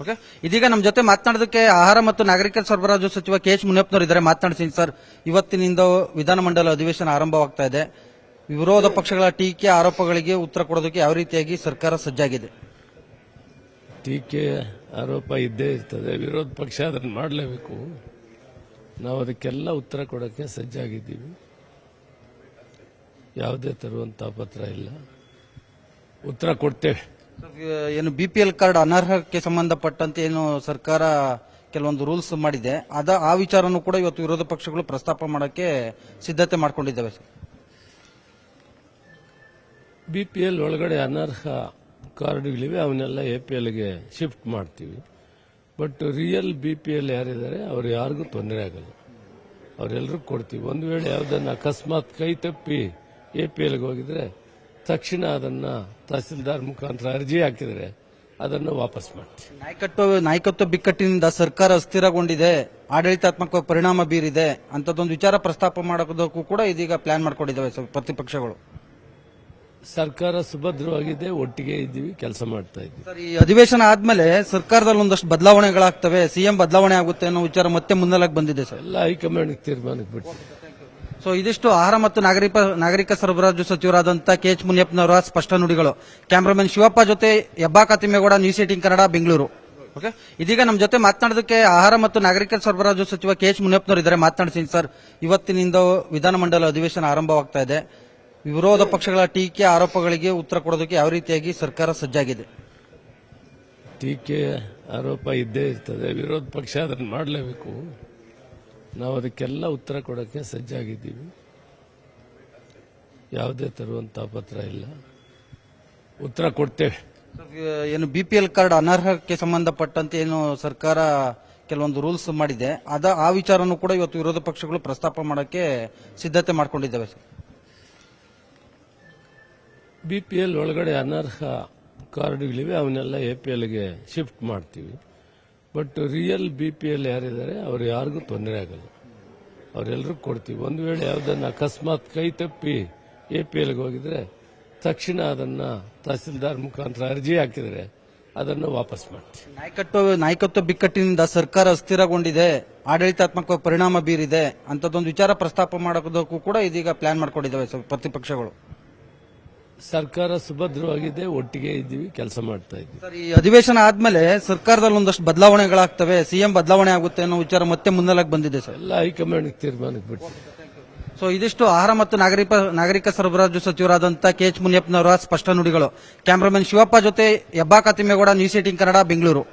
Okay, ಇದೀಗ ನಮ್ಮ ಜೊತೆ ಮಾತನಾಡೋದಕ್ಕೆ ಆಹಾರ ಮತ್ತು ನಾಗರಿಕ ಸರಬರಾಜು ಸಚಿವ ಕೆ.ಎಚ್. ಮುನಿಯಪ್ಪನವರು ಇದ್ದಾರೆ. ಮಾತನಾಡ್ತೀನಿ ಸರ್. ಇವತ್ತಿನಿಂದ ವಿಧಾನಮಂಡಲ ಅಧಿವೇಶನ ಆರಂಭವಾಗ್ತಾ ಇದೆ. ವಿರೋಧ ಪಕ್ಷಗಳ ಟೀಕೆ ಆರೋಪಗಳಿಗೆ ಉತ್ತರ ಕೊಡೋದಕ್ಕೆ ಯಾವ ರೀತಿಯಾಗಿ ಸರ್ಕಾರ ಸಜ್ಜಾಗಿದೆ? ಟೀಕೆ ಆರೋಪ ಇದ್ದೇ ಇರ್ತದೆ. ವಿರೋಧ ಪಕ್ಷ ಅದನ್ನು ಮಾಡಲೇಬೇಕು. ನಾವು ಅದಕ್ಕೆಲ್ಲ ಉತ್ತರ ಕೊಡೋಕ್ಕೆ ಸಜ್ಜಾಗಿದ್ದೀವಿ. ಯಾವುದೇ ತರುವಂಥ ಪತ್ರ ಇಲ್ಲ, ಉತ್ತರ ಕೊಡ್ತೇವೆ. ಏನು ಬಿಪಿಎಲ್ ಕಾರ್ಡ್ ಅನರ್ಹಕ್ಕೆ ಸಂಬಂಧಪಟ್ಟಂತೆ ಏನು ಸರ್ಕಾರ ಕೆಲವೊಂದು ರೂಲ್ಸ್ ಮಾಡಿದೆ, ಆ ವಿಚಾರನೂ ಕೂಡ ಇವತ್ತು ವಿರೋಧ ಪಕ್ಷಗಳು ಪ್ರಸ್ತಾಪ ಮಾಡೋಕ್ಕೆ ಸಿದ್ಧತೆ ಮಾಡ್ಕೊಂಡಿದ್ದಾವೆ ಸರ್. ಬಿಪಿಎಲ್ ಒಳಗಡೆ ಅನರ್ಹ ಕಾರ್ಡ್ಗಳಿವೆ, ಅವನ್ನೆಲ್ಲ ಎಪಿಎಲ್ಗೆ ಶಿಫ್ಟ್ ಮಾಡ್ತೀವಿ. ಬಟ್ ರಿಯಲ್ ಬಿಪಿಎಲ್ ಯಾರಿದ್ದಾರೆ ಅವ್ರು ಯಾರಿಗೂ ತೊಂದರೆ ಆಗಲ್ಲ, ಅವರೆಲ್ಲರೂ ಕೊಡ್ತೀವಿ. ಒಂದು ವೇಳೆ ಯಾವುದನ್ನು ಅಕಸ್ಮಾತ್ ಕೈ ತಪ್ಪಿ ಎಪಿಎಲ್ಗೆ ಹೋಗಿದ್ರೆ ತಕ್ಷಣ ಅದನ್ನ ತಹಸೀಲ್ದಾರ್ ಮುಖಾಂತರ ಅರ್ಜಿ ಹಾಕಿದರೆ ಅದನ್ನು ವಾಪಸ್ ಮಾಡ್ತೀವಿ. ನಾಯಕತ್ವ ಬಿಕ್ಕಟ್ಟಿನಿಂದ ಸರ್ಕಾರ ಅಸ್ಥಿರಗೊಂಡಿದೆ, ಆಡಳಿತಾತ್ಮಕ ಪರಿಣಾಮ ಬೀರಿದೆ ಅಂತದೊಂದು ವಿಚಾರ ಪ್ರಸ್ತಾಪ ಮಾಡೋದಕ್ಕೂ ಕೂಡ ಇದೀಗ ಪ್ಲಾನ್ ಮಾಡ್ಕೊಂಡಿದ್ದಾವೆ ಸರ್ ಪ್ರತಿಪಕ್ಷಗಳು. ಸರ್ಕಾರ ಸುಭದ್ರವಾಗಿದೆ, ಒಟ್ಟಿಗೆ ಇದ್ದೀವಿ, ಕೆಲಸ ಮಾಡ್ತಾ ಇದ್ದೀವಿ. ಸರ್, ಈ ಅಧಿವೇಶನ ಆದ್ಮೇಲೆ ಸರ್ಕಾರದಲ್ಲಿ ಒಂದಷ್ಟು ಬದಲಾವಣೆಗಳಾಗ್ತವೆ, ಸಿಎಂ ಬದಲಾವಣೆ ಆಗುತ್ತೆ ಅನ್ನೋ ವಿಚಾರ ಮತ್ತೆ ಮುನ್ನೆಲೆಗೆ ಬಂದಿದೆ ಸರ್. ಎಲ್ಲ ಹೈಕಮಾಂಡ್ ತೀರ್ಮಾನಕ್ಕೆ ಬಿಟ್ಟು. ಸೊ ಇದಿಷ್ಟು ಆಹಾರ ಮತ್ತು ನಾಗರಿಕ ಸರಬರಾಜು ಸಚಿವರಾದಂತಹ ಕೆ.ಎಚ್. ಮುನಿಯಪ್ಪನವರ ಸ್ಪಷ್ಟ ನುಡಿಗಳು. ಕ್ಯಾಮರಾಮನ್ ಶಿವಪ್ಪ ಜೊತೆ ಹೆಬ್ಬಾಕ ತಿಮ್ಮೇಗೌಡ, ನ್ಯೂಸ್ 18 ಕನ್ನಡ, ಬೆಂಗಳೂರು. ಓಕೆ, ಇದೀಗ ನಮ್ಮ ಜೊತೆ ಮಾತನಾಡೋದಕ್ಕೆ ಆಹಾರ ಮತ್ತು ನಾಗರಿಕ ಸರಬರಾಜು ಸಚಿವ ಕೆ.ಎಚ್. ಮುನಿಯಪ್ಪನವರು ಇದ್ದಾರೆ. ಮಾತನಾಡ್ತೀನಿ ಸರ್. ಇವತ್ತಿನಿಂದ ವಿಧಾನಮಂಡಲ ಅಧಿವೇಶನ ಆರಂಭವಾಗ್ತಾ ಇದೆ. ವಿರೋಧ ಪಕ್ಷಗಳ ಟೀಕೆ ಆರೋಪಗಳಿಗೆ ಉತ್ತರ ಕೊಡೋದಕ್ಕೆ ಯಾವ ರೀತಿಯಾಗಿ ಸರ್ಕಾರ ಸಜ್ಜಾಗಿದೆ? ಟೀಕೆ ಆರೋಪ ಇದ್ದೇ ಇರ್ತದೆ. ವಿರೋಧ ಪಕ್ಷ ಅದನ್ನು ಮಾಡಲೇಬೇಕು. ನಾವು ಅದಕ್ಕೆಲ್ಲ ಉತ್ತರ ಕೊಡೋಕ್ಕೆ ಸಜ್ಜಾಗಿದ್ದೀವಿ. ಯಾವುದೇ ತರುವಂಥ ಪತ್ರ ಇಲ್ಲ, ಉತ್ತರ ಕೊಡ್ತೇವೆ. ಏನು ಬಿಪಿಎಲ್ ಕಾರ್ಡ್ ಅನರ್ಹಕ್ಕೆ ಸಂಬಂಧಪಟ್ಟಂತೆ ಏನು ಸರ್ಕಾರ ಕೆಲವೊಂದು ರೂಲ್ಸ್ ಮಾಡಿದೆ, ಆ ವಿಚಾರನೂ ಕೂಡ ಇವತ್ತು ವಿರೋಧ ಪಕ್ಷಗಳು ಪ್ರಸ್ತಾಪ ಮಾಡೋಕ್ಕೆ ಸಿದ್ಧತೆ ಮಾಡ್ಕೊಂಡಿದ್ದಾವೆ ಸರ್. ಬಿಪಿಎಲ್ ಒಳಗಡೆ ಅನರ್ಹ ಕಾರ್ಡ್ಗಳಿವೆ, ಅವನ್ನೆಲ್ಲ ಎಪಿಎಲ್ಗೆ ಶಿಫ್ಟ್ ಮಾಡ್ತೀವಿ. ಬಟ್ ರಿಯಲ್ ಬಿಪಿಎಲ್ ಯಾರಿದ್ದಾರೆ ಅವ್ರು ಯಾರಿಗೂ ತೊಂದರೆ ಆಗಲ್ಲ, ಅವರೆಲ್ಲರೂ ಕೊಡ್ತೀವಿ. ಒಂದು ವೇಳೆ ಯಾವುದನ್ನು ಅಕಸ್ಮಾತ್ ಕೈ ತಪ್ಪಿ ಎಪಿಎಲ್ಗೆ ಹೋಗಿದ್ರೆ ತಕ್ಷಣ ಅದನ್ನ ತಹಸೀಲ್ದಾರ್ ಮುಖಾಂತರ ಅರ್ಜಿ ಹಾಕಿದರೆ ಅದನ್ನು ವಾಪಸ್ ಮಾಡ್ತೀವಿ. ನಾಯಕತ್ವ ಬಿಕ್ಕಟ್ಟಿನಿಂದ ಸರ್ಕಾರ ಅಸ್ಥಿರಗೊಂಡಿದೆ, ಆಡಳಿತಾತ್ಮಕ ಪರಿಣಾಮ ಬೀರಿದೆ ಅಂತದೊಂದು ವಿಚಾರ ಪ್ರಸ್ತಾಪ ಮಾಡೋದಕ್ಕೂ ಕೂಡ ಇದೀಗ ಪ್ಲಾನ್ ಮಾಡ್ಕೊಂಡಿದ್ದಾವೆ ಸರ್ ಪ್ರತಿಪಕ್ಷಗಳು. ಸರ್ಕಾರ ಸುಭದ್ರವಾಗಿದೆ, ಒಟ್ಟಿಗೆ ಇದ್ದೀವಿ, ಕೆಲಸ ಮಾಡ್ತಾ ಇದ್ದೀವಿ. ಸರ್, ಈ ಅಧಿವೇಶನ ಆದ್ಮೇಲೆ ಸರ್ಕಾರದಲ್ಲಿ ಒಂದಷ್ಟು ಬದಲಾವಣೆಗಳಾಗ್ತವೆ, ಸಿಎಂ ಬದಲಾವಣೆ ಆಗುತ್ತೆ ಅನ್ನೋ ವಿಚಾರ ಮತ್ತೆ ಮುನ್ನೆಲೆಗೆ ಬಂದಿದೆ ಸರ್. ಎಲ್ಲ ಹೈಕಮಾಂಡ್ ತೀರ್ಮಾನಕ್ಕೆ ಬಿಟ್ಟು. ಸೊ ಇದಿಷ್ಟು ಆಹಾರ ಮತ್ತು ನಾಗರಿಕ ಸರಬರಾಜು ಸಚಿವರಾದಂತಹ ಕೆ.ಎಚ್. ಮುನಿಯಪ್ಪನವರ ಸ್ಪಷ್ಟ ನುಡಿಗಳು. ಕ್ಯಾಮರಾಮನ್ ಶಿವಪ್ಪ ಜೊತೆ ಹೆಬ್ಬಾಕ ತಿಮ್ಮೇಗೌಡ, ನ್ಯೂಸ್ 18 ಕನ್ನಡ, ಬೆಂಗಳೂರು.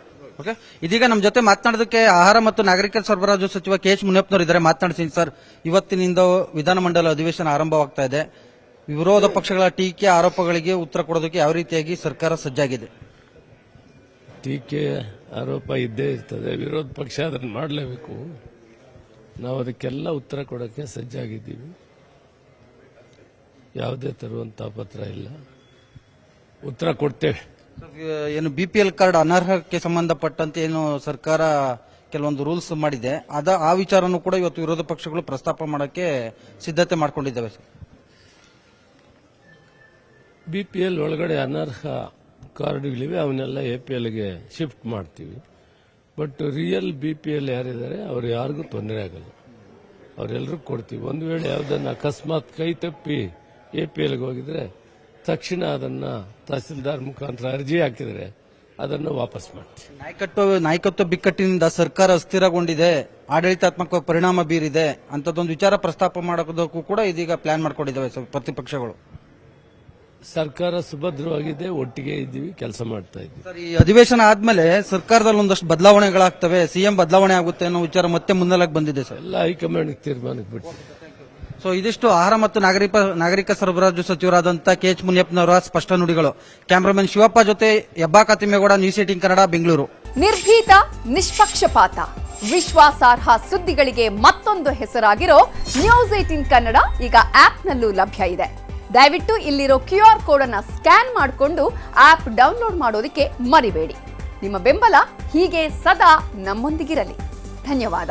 ಓಕೆ, ಇದೀಗ ನಮ್ಮ ಜೊತೆ ಮಾತನಾಡೋದಕ್ಕೆ ಆಹಾರ ಮತ್ತು ನಾಗರಿಕ ಸರಬರಾಜು ಸಚಿವ ಕೆ.ಎಚ್. ಮುನಿಯಪ್ಪನವರು ಇದ್ದಾರೆ. ಮಾತನಾಡ್ತೀನಿ ಸರ್. ಇವತ್ತಿನಿಂದ ವಿಧಾನಮಂಡಲ ಅಧಿವೇಶನ ಆರಂಭವಾಗ್ತಾ ಇದೆ. ವಿರೋಧ ಪಕ್ಷಗಳ ಟೀಕೆ ಆರೋಪಗಳಿಗೆ ಉತ್ತರ ಕೊಡೋದಕ್ಕೆ ಯಾವ ರೀತಿಯಾಗಿ ಸರ್ಕಾರ ಸಜ್ಜಾಗಿದೆ? ಟೀಕೆ ಆರೋಪ ಇದ್ದೇ ಇರ್ತದೆ. ವಿರೋಧ ಪಕ್ಷ ಅದನ್ನು ಮಾಡಲೇಬೇಕು. ನಾವು ಅದಕ್ಕೆಲ್ಲ ಉತ್ತರ ಕೊಡೋಕ್ಕೆ ಸಜ್ಜಾಗಿದ್ದೀವಿ. ಯಾವುದೇ ತರುವಂಥ ಪತ್ರ ಇಲ್ಲ, ಉತ್ತರ ಕೊಡ್ತೇವೆ. ಏನು ಬಿಪಿಎಲ್ ಕಾರ್ಡ್ ಅನರ್ಹಕ್ಕೆ ಸಂಬಂಧಪಟ್ಟಂತೆ ಏನು ಸರ್ಕಾರ ಕೆಲವೊಂದು ರೂಲ್ಸ್ ಮಾಡಿದೆ, ಆ ವಿಚಾರನೂ ಕೂಡ ಇವತ್ತು ವಿರೋಧ ಪಕ್ಷಗಳು ಪ್ರಸ್ತಾಪ ಮಾಡೋಕ್ಕೆ ಸಿದ್ಧತೆ ಮಾಡ್ಕೊಂಡಿದ್ದಾವೆ ಸರ್. ಬಿಪಿಎಲ್ ಒಳಗಡೆ ಅನರ್ಹ ಕಾರ್ಡ್ಗಳಿವೆ, ಅವನ್ನೆಲ್ಲ ಎಪಿಎಲ್ಗೆ ಶಿಫ್ಟ್ ಮಾಡ್ತೀವಿ. ಬಟ್ ರಿಯಲ್ ಬಿಪಿಎಲ್ ಯಾರಿದ್ದಾರೆ ಅವ್ರು ಯಾರಿಗೂ ತೊಂದರೆ ಆಗಲ್ಲ, ಅವರೆಲ್ಲರೂ ಕೊಡ್ತೀವಿ. ಒಂದು ವೇಳೆ ಯಾವುದನ್ನು ಅಕಸ್ಮಾತ್ ಕೈ ತಪ್ಪಿ ಎಪಿಎಲ್ಗೆ ಹೋಗಿದ್ರೆ ತಕ್ಷಣ ಅದನ್ನ ತಹಸೀಲ್ದಾರ್ ಮುಖಾಂತರ ಅರ್ಜಿ ಹಾಕಿದರೆ ಅದನ್ನು ವಾಪಸ್ ಮಾಡ್ತೀವಿ. ನಾಯಕತ್ವ ಬಿಕ್ಕಟ್ಟಿನಿಂದ ಸರ್ಕಾರ ಅಸ್ಥಿರಗೊಂಡಿದೆ, ಆಡಳಿತಾತ್ಮಕ ಪರಿಣಾಮ ಬೀರಿದೆ ಅಂತದೊಂದು ವಿಚಾರ ಪ್ರಸ್ತಾಪ ಮಾಡೋದಕ್ಕೂ ಕೂಡ ಇದೀಗ ಪ್ಲಾನ್ ಮಾಡ್ಕೊಂಡಿದ್ದಾವೆ ಸರ್ ಪ್ರತಿಪಕ್ಷಗಳು. ಸರ್ಕಾರ ಸುಭದ್ರವಾಗಿದೆ, ಒಟ್ಟಿಗೆ ಇದ್ದೀವಿ, ಕೆಲಸ ಮಾಡ್ತಾ ಇದ್ದೀವಿ. ಸರ್, ಈ ಅಧಿವೇಶನ ಆದ್ಮೇಲೆ ಸರ್ಕಾರದಲ್ಲಿ ಒಂದಷ್ಟು ಬದಲಾವಣೆಗಳಾಗ್ತವೆ, ಸಿಎಂ ಬದಲಾವಣೆ ಆಗುತ್ತೆ ಅನ್ನೋ ವಿಚಾರ ಮತ್ತೆ ಮುನ್ನೆಲೆಗೆ ಬಂದಿದೆ ಸರ್. ಎಲ್ಲ ಹೈಕಮಾಂಡ್ ತೀರ್ಮಾನಕ್ಕೆ ಬಿಟ್ಟು. ಸೊ ಇದಿಷ್ಟು ಆಹಾರ ಮತ್ತು ನಾಗರಿಕ ಸರಬರಾಜು ಸಚಿವರಾದಂತಹ ಕೆ.ಎಚ್. ಮುನಿಯಪ್ಪನವರ ಸ್ಪಷ್ಟ ನುಡಿಗಳು. ಕ್ಯಾಮರಾಮನ್ ಶಿವಪ್ಪ ಜೊತೆ ಹೆಬ್ಬಾಕ ತಿಮ್ಮೇಗೌಡ, ನ್ಯೂಸ್ 18 ಕನ್ನಡ, ಬೆಂಗಳೂರು. ನಿರ್ಭೀತ, ನಿಷ್ಪಕ್ಷಪಾತ, ವಿಶ್ವಾಸಾರ್ಹ ಸುದ್ದಿಗಳಿಗೆ ಮತ್ತೊಂದು ಹೆಸರಾಗಿರೋ ನ್ಯೂಸ್ 18 ಕನ್ನಡ ಈಗ ಆಪ್ನಲ್ಲೂ ಲಭ್ಯ ಇದೆ. ದಯವಿಟ್ಟು ಇಲ್ಲಿರೋ QR ಕೋಡ್ ಅನ್ನ ಸ್ಕ್ಯಾನ್ ಮಾಡಿಕೊಂಡು ಆಪ್ ಡೌನ್ಲೋಡ್ ಮಾಡೋದಕ್ಕೆ ಮರಿಬೇಡಿ. ನಿಮ್ಮ ಬೆಂಬಲ ಹೀಗೆ ಸದಾ ನಮ್ಮೊಂದಿಗಿರಲಿ. ಧನ್ಯವಾದ.